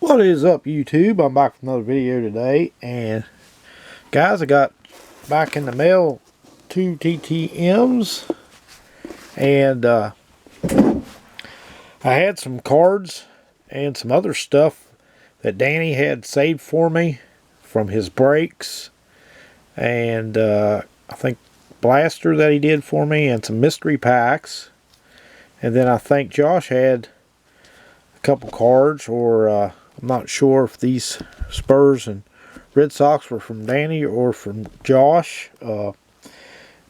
What is up, YouTube? I'm back with another video today, and guys, I got back in the mail 2 TTMs, and I had some cards and some other stuff that Danny had saved for me from his breaks, and I think blaster that he did for me, and some mystery packs. And then I think Josh had a couple cards, or I'm not sure if these Spurs and Red Sox were from Danny or from Josh. But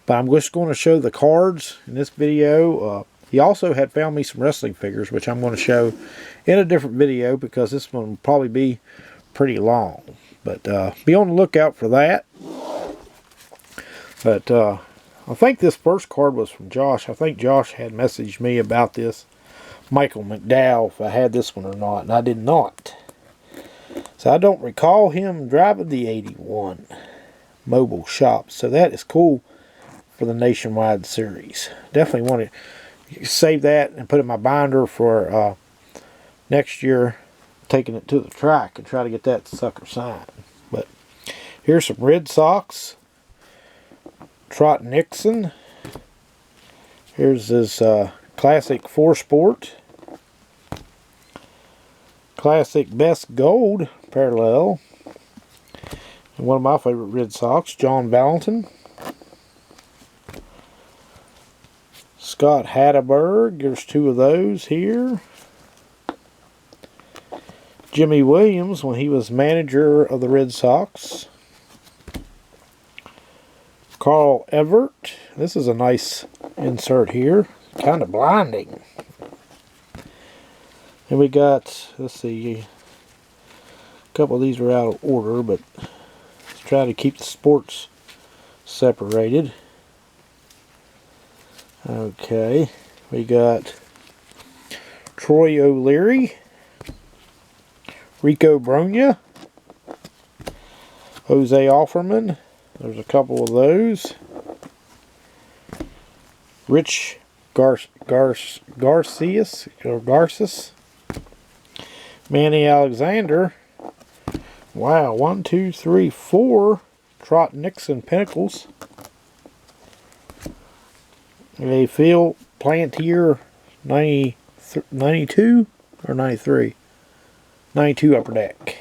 I'm just going to show the cards in this video. He also had found me some wrestling figures, which I'm going to show in a different video because this one will probably be pretty long. But be on the lookout for that. But I think this first card was from Josh. I think Josh had messaged me about this Michael Mcdowell, if I had this one or not, and I did not. So I don't recall him driving the 81 mobile shop. So that is cool for the Nationwide series. Definitely want to save that and put it in my binder for next year, taking it to the track and try to get that sucker signed. But here's some Red Sox. Trot Nixon. Here's his Classic 4 Sport. Classic Best Gold parallel. And one of my favorite Red Sox, John Valentin. Scott Hatteberg. There's two of those here. Jimmy Williams when he was manager of the Red Sox. Carl Everett. This is a nice insert here. Kind of blinding. And we got, let's see, a couple of these are out of order, but let's try to keep the sports separated. Okay, we got Troy O'Leary, Rico Bronya, Jose Offerman. There's a couple of those. Rich Garcias, Manny Alexander. Wow, 1, 2, 3, 4 Trot Nixon Pinnacles. A Phil Plantier 92 or 93? 92 Upper Deck.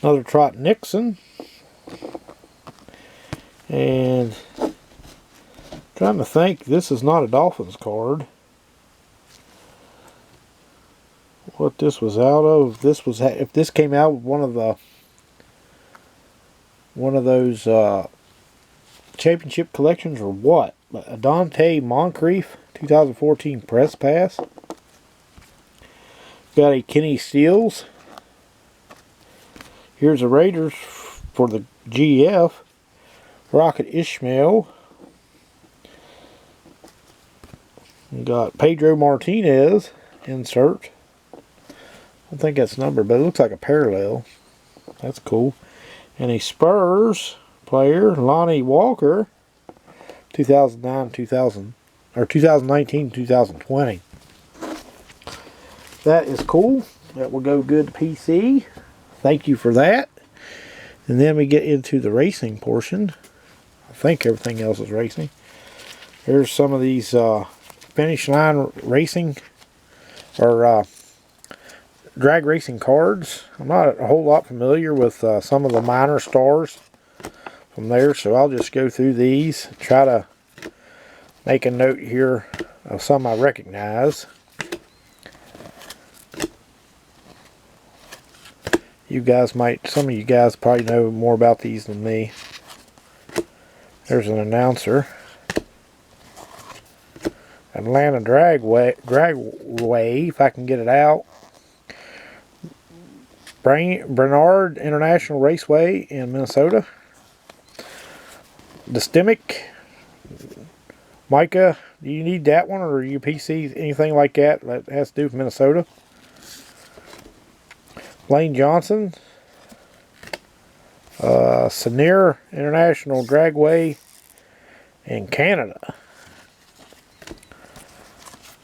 Another Trot Nixon. And trying to think, this is not a Dolphins card. What this was out of? This was, if this came out with one of those championship collections or what? A Dante Moncrief 2014 Press Pass. Got a Kenny Steels. Here's the Raiders for the GF. Rocket Ishmael. We got Pedro Martinez insert. I don't think that's numbered, but it looks like a parallel. That's cool. And a Spurs player, Lonnie Walker, 2019-2020. That is cool. That will go good to PC. Thank you for that. And then we get into the racing portion. I think everything else is racing. Here's some of these finish line racing or drag racing cards. I'm not a whole lot familiar with some of the minor stars from there, so I'll just go through these, try to make a note here of some I recognize. You guys might, some of you guys probably know more about these than me. There's an announcer. Atlanta Dragway, if I can get it out. Bernard International Raceway in Minnesota. The Stimic. Micah, do you need that one, or are you PC, anything like that that has to do with Minnesota? Lane Johnson. Senior International Dragway in Canada.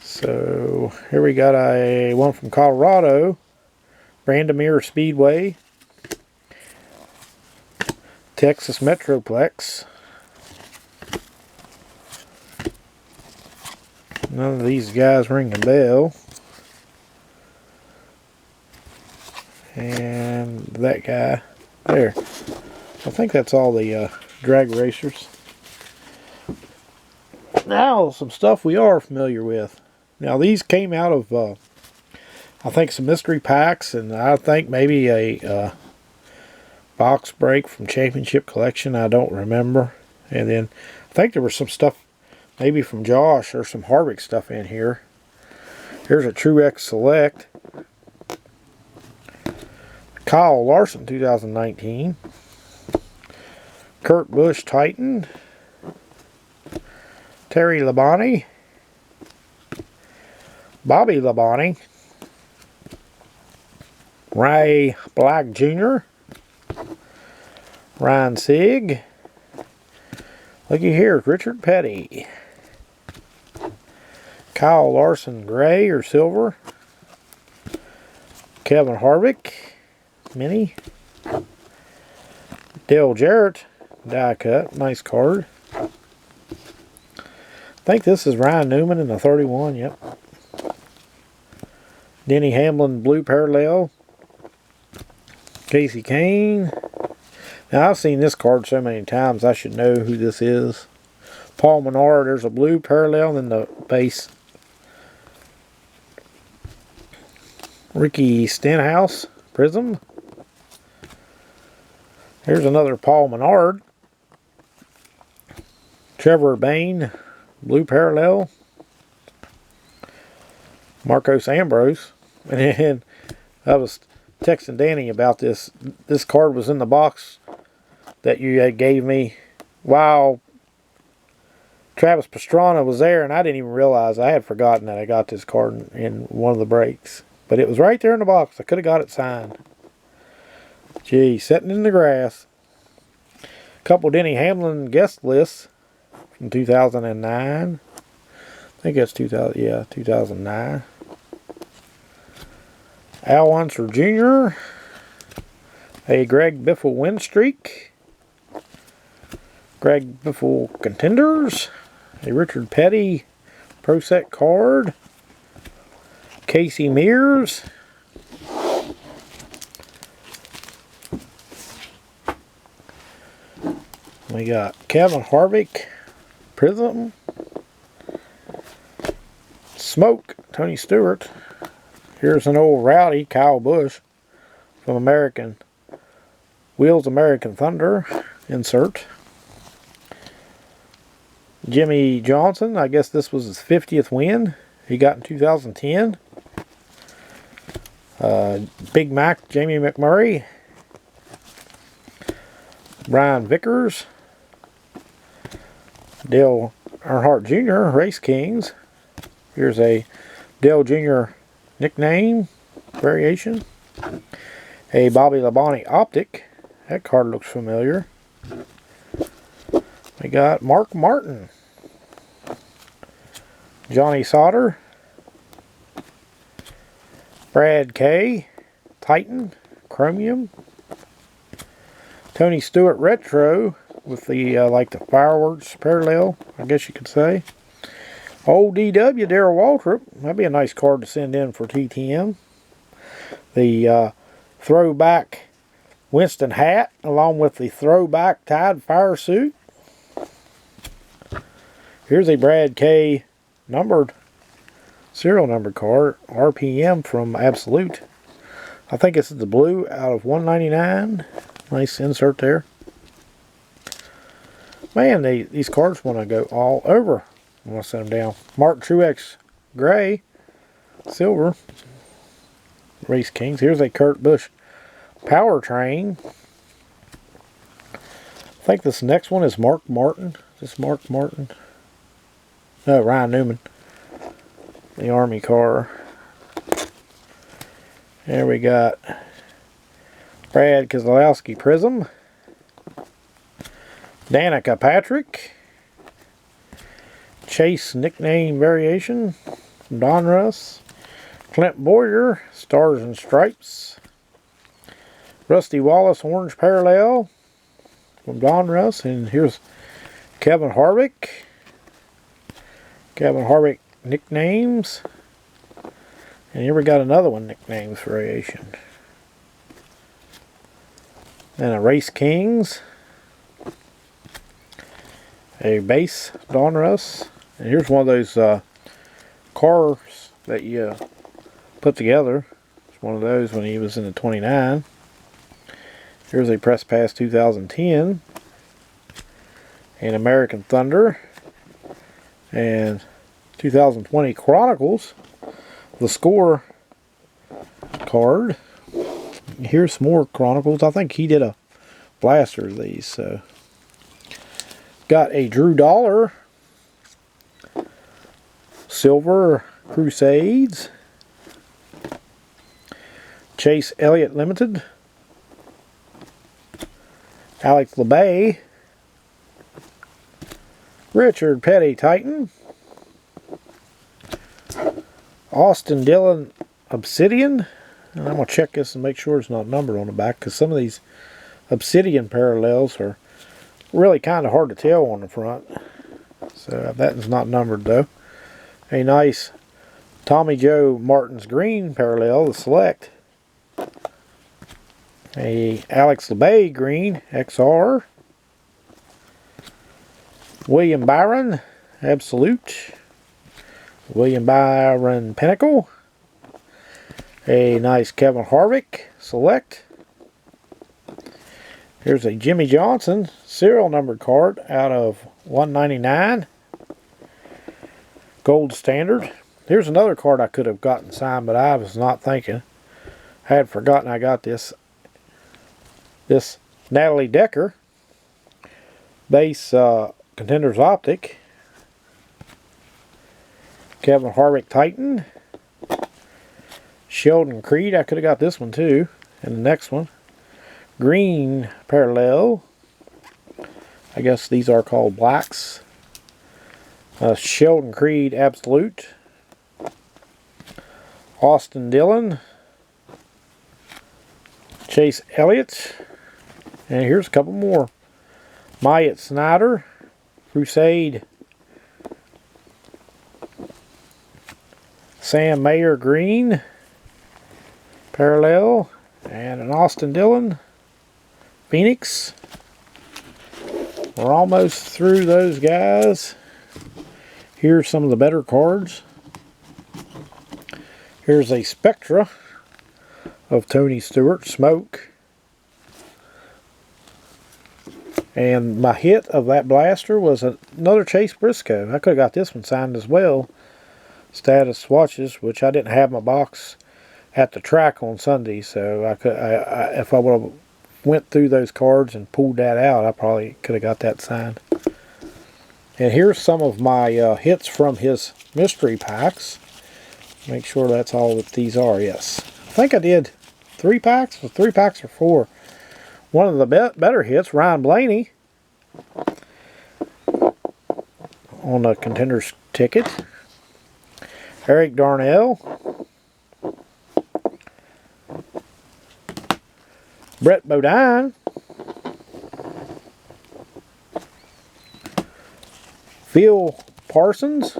So here we got a one from Colorado. Brandomere Speedway, Texas Metroplex. None of these guys ring a bell. And that guy there. I think that's all the drag racers. Now, some stuff we are familiar with. Now, these came out of, I think, some mystery packs, and I think maybe a box break from Championship Collection. I don't remember. And then I think there was some stuff maybe from Josh or some Harvick stuff in here. Here's a Truex Select. Kyle Larson 2019. Kurt Busch Titan. Terry Labonte. Bobby Labonte. Ray Black Jr. Ryan Sieg. Looky here, Richard Petty. Kyle Larson Gray or Silver. Kevin Harvick Mini. Dale Jarrett die cut. Nice card. I think this is Ryan Newman in the 31. Yep. Denny Hamlin Blue Parallel. Casey Kane. Now, I've seen this card so many times, I should know who this is. Paul Menard, there's a blue parallel in the base. Ricky Stenhouse, Prism. Here's another Paul Menard. Trevor Bayne, blue parallel. Marcos Ambrose. And then I was texting Danny about this. This card was in the box that you had gave me while Travis Pastrana was there, and I didn't even realize. I had forgotten that I got this card in one of the breaks. But it was right there in the box. I could have got it signed. Gee, sitting in the grass. A couple Denny Hamlin guest lists from 2009. I think that's 2009. Al Unser Jr. A Greg Biffle win streak. Greg Biffle contenders. A Richard Petty Pro Set card. Casey Mears. We got Kevin Harvick Prism. Smoke Tony Stewart. Here's an old rowdy Kyle Busch from American Wheels American Thunder insert. Jimmy Johnson, I guess this was his 50th win he got in 2010. Big Mac Jamie McMurray. Brian Vickers. Dale Earnhardt Jr. Race Kings. Here's a Dale Jr. nickname variation. A Bobby Labonte Optic. That card looks familiar. We got Mark Martin. Johnny Sauter. Brad K. Titan. Chromium. Tony Stewart Retro with the like the fireworks parallel, I guess you could say. Old DW Darrell Waltrip. That'd be a nice card to send in for TTM. The throwback Winston hat along with the throwback Tide fire suit. Here's a Brad K numbered serial number card, RPM from Absolute. I think this is the blue out of 199. Nice insert there. Man, these cards want to go all over when I set them down. Mark Truex Gray, silver. Race Kings. Here's a Kurt Busch Powertrain. I think this next one is Mark Martin. Is this Mark Martin? No, Ryan Newman. The Army car. There we got Brad Keselowski Prism. Danica Patrick. Chase nickname variation. Don Russ. Clint Boyer. Stars and Stripes. Rusty Wallace Orange Parallel from Donruss. And here's Kevin Harvick. Kevin Harvick nicknames. And here we got another one, nicknames variation. And a Race Kings. A base Donruss. And here's one of those cars that you put together. It's one of those when he was in the 29. Here's a Press Pass 2010. And American Thunder. And 2020 Chronicles. The score card. Here's some more Chronicles. I think he did a blaster of these. So got a Drew Dollar Silver Crusades. Chase Elliott Limited. Alex LeBay. Richard Petty Titan. Austin Dillon Obsidian. And I'm going to check this and make sure it's not numbered on the back, because some of these Obsidian parallels are really kind of hard to tell on the front. So that is not numbered though. A nice Tommy Joe Martin's Green parallel, the Select. A Alex LeBay Green XR. William Byron Absolute. William Byron Pinnacle. A nice Kevin Harvick Select. Here's a Jimmy Johnson serial numbered card out of 199. Gold Standard. Here's another card I could have gotten signed, but I was not thinking. I had forgotten I got this. This Natalie Decker base Contenders Optic. Kevin Harvick Titan. Sheldon Creed. I could have got this one too. And the next one. Green parallel. I guess these are called blacks. Sheldon Creed Absolute. Austin Dillon. Chase Elliott. And here's a couple more. Myatt Snyder. Crusade. Sam Mayer Green parallel. And an Austin Dillon Phoenix. We're almost through those guys. Here's some of the better cards. Here's a Spectra of Tony Stewart Smoke. And my hit of that blaster was another Chase Briscoe. I could have got this one signed as well. Status swatches, which I didn't have my box at the track on Sunday, so if I would have went through those cards and pulled that out, I probably could have got that signed. And here's some of my hits from his mystery packs. Make sure that's all that these are. Yes, I think I did 3 packs, or 3 packs or 4. One of the better hits, Ryan Blaney on the Contenders ticket. Eric Darnell. Brett Bodine. Phil Parsons.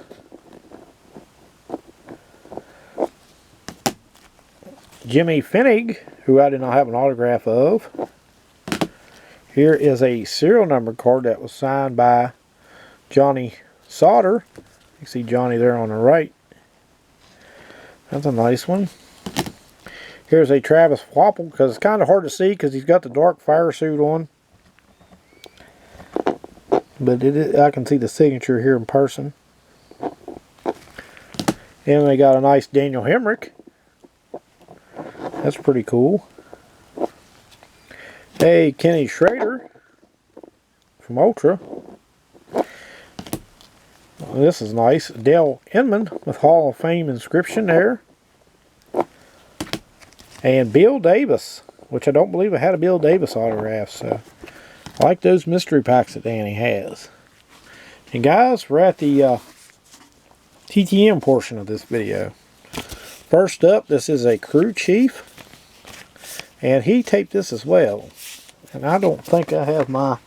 Jimmy Finnig, who I did not have an autograph of. Here is a serial number card that was signed by Johnny Sauter. You see Johnny there on the right. That's a nice one. Here's a Travis Wapple, because it's kind of hard to see because he's got the dark fire suit on. But I can see the signature here in person. And they got a nice Daniel Hemrick. That's pretty cool. Hey, Kenny Schrader from Ultra. This is nice. Dale Inman with Hall of Fame inscription there. And Bill Davis, which I don't believe I had a Bill Davis autograph. So I like those mystery packs that Danny has. And guys, we're at the TTM portion of this video. First up, this is a crew chief. And he taped this as well. And I don't think I have my...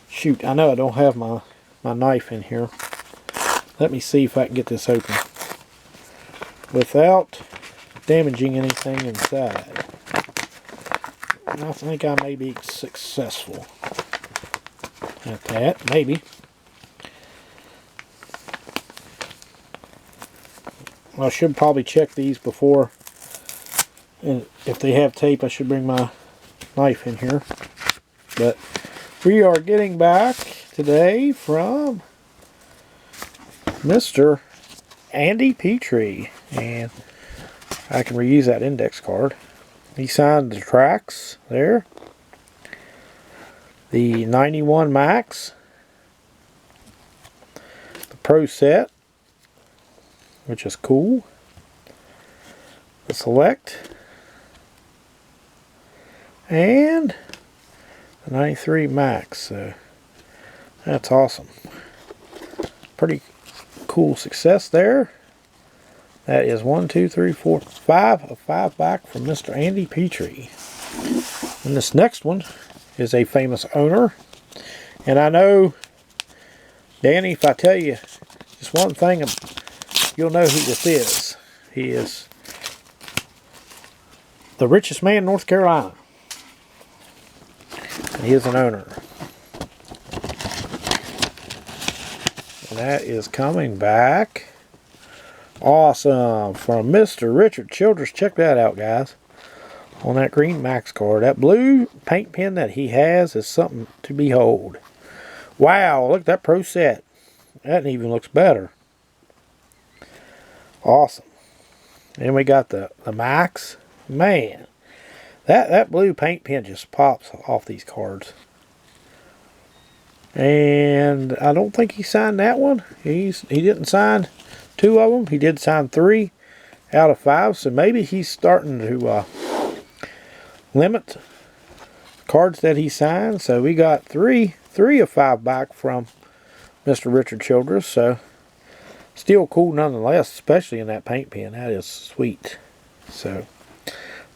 Shoot, I know I don't have my knife in here. Let me see if I can get this open without damaging anything inside. And I think I may be successful at that, maybe. I should probably check these before, and if they have tape I should bring my knife in here. But we are getting back today from Mr. Andy Petrie, and I can reuse that index card. He signed the tracks there, the 91 Max, the Pro Set, which is cool, the Select, and the 93 Max. So that's awesome. Pretty cool success there. That is 1, 2, 3, 4, 5 of 5 back from Mr. Andy Petrie. And this next one is a famous owner. And I know, Danny, if I tell you just one thing, you'll know who this is. He is the richest man in North Carolina. And he is an owner. And that is coming back. Awesome. From Mr. Richard Childress. Check that out, guys. On that green Max card. That blue paint pen that he has is something to behold. Wow, look at that Pro Set. That even looks better. Awesome. And we got the Max. Man, that blue paint pen just pops off these cards. And I don't think he signed that one. He didn't sign 2 of them. He did sign 3 out of 5. So maybe he's starting to limit cards that he signed. So we got 3 of 5 back from Mr. Richard Childress. So still cool nonetheless, especially in that paint pen. That is sweet. So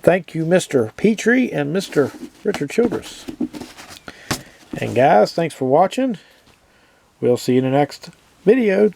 thank you, Mr. Petrie and Mr. Richard Childress. And guys, thanks for watching. We'll see you in the next video.